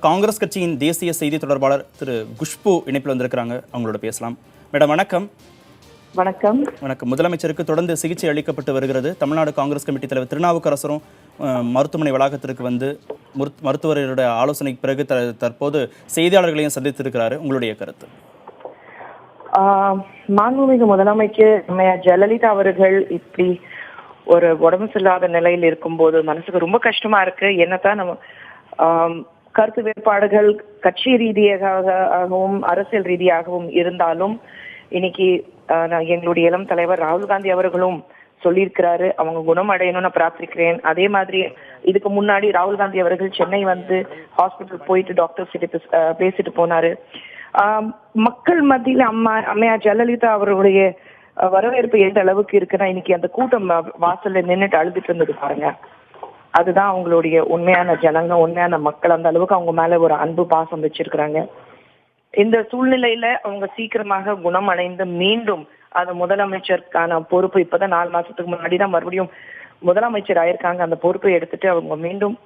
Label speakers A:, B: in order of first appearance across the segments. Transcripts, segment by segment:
A: காங்கிரஸ் கட்சியின் தேசிய செய்தி தொடர்பாளர் திரு குஷ்பு இணைப்பில் வந்திருக்கிறாங்க. அவங்களோட பேசலாம். மேடம் வணக்கம்.
B: வணக்கம்.
A: வணக்கம். முதலமைச்சருக்கு தொடர்ந்து சிகிச்சை அளிக்கப்பட்டு வருகிறது. தமிழ்நாடு காங்கிரஸ் கமிட்டி தலைவர் திருநாவுக்கரசரும் மருத்துவமனை வளாகத்திற்கு வந்து மருத்துவர்களுடைய ஆலோசனைக்கு பிறகு தற்போது செய்தியாளர்களையும் சந்தித்திருக்கிறாரு. உங்களுடைய கருத்து?
B: மாண்புமிகு முதலமைச்சர் ஜெயலலிதா அவர்கள் இப்படி ஒரு உடம்பு சரியில்லாத நிலையில் இருக்கும்போது மனசுக்கு ரொம்ப கஷ்டமா இருக்கு. என்னத்தான் நம்ம கருத்து வேறுபாடுகள் கட்சி ரீதியாகவும் அரசியல் ரீதியாகவும் இருந்தாலும் இன்னைக்கு எங்களுடைய இளம் தலைவர் ராகுல் காந்தி அவர்களும் சொல்லியிருக்கிறாரு, அவங்க குணமடையணும்னு பிரார்த்திக்கிறேன். அதே மாதிரி இதுக்கு முன்னாடி ராகுல் காந்தி அவர்கள் சென்னை வந்து ஹாஸ்பிட்டல் போயிட்டு டாக்டர்ஸ் கிட்ட பேசிட்டு போனாரு. மக்கள் மத்தியில அம்மையார் ஜெயலலிதா அவர்களுடைய வரவேற்பு எந்த அளவுக்கு இருக்குன்னா இன்னைக்கு அந்த கூட்டம் வாசல்ல நின்றுட்டு அழுதுட்டு இருந்தது பாருங்க. அதுதான் அவங்களுடைய உண்மையான ஜனங்க, உண்மையான மக்கள். அந்த அளவுக்கு அவங்க மேல ஒரு அன்பு பாசம் வச்சிருக்கிறாங்க. இந்த சூழ்நிலையில அவங்க சீக்கிரமாக குணமடைந்து மீண்டும் அந்த முதலமைச்சருக்கான பொறுப்பு இப்பதான் 4 மாசத்துக்கு முன்னாடிதான் மறுபடியும் முதலமைச்சர் ஆயிருக்காங்க. அந்த பொறுப்பை எடுத்துட்டு அவங்க மீண்டும்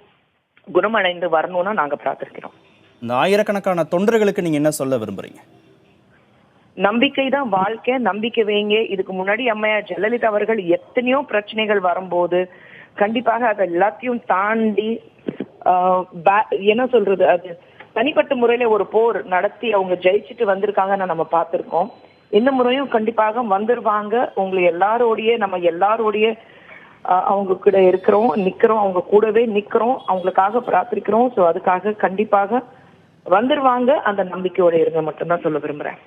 B: குணமடைந்து வரணும்னா நாங்க பிரார்த்திக்கிறோம்.
A: இந்த ஆயிரக்கணக்கான தொண்டர்களுக்கு நீங்க என்ன சொல்ல விரும்புறீங்க?
B: நம்பிக்கை தான் வாழ்க்கை, நம்பிக்கை வைங்க. இதுக்கு முன்னாடி அம்மையார் ஜெயலலிதா அவர்கள் எத்தனையோ பிரச்சனைகள் வரும்போது கண்டிப்பாக அதை எல்லாத்தையும் தாண்டி என்ன சொல்றது, அது தனிப்பட்ட முறையில ஒரு போர் நடத்தி அவங்க ஜெயிச்சுட்டு வந்திருக்காங்கன்னு நம்ம பார்த்திருக்கோம். இந்த முறையும் கண்டிப்பாக வந்துருவாங்க. உங்களை நம்ம எல்லாரோடைய அவங்க கூட இருக்கிறோம், நிக்கிறோம், அவங்க கூடவே நிக்கிறோம், அவங்களுக்காக பிரார்த்திக்கிறோம். ஸோ அதுக்காக கண்டிப்பாக வந்துருவாங்க. அந்த நம்பிக்கையோட இருங்க மட்டும்தான் சொல்ல விரும்புறேன்.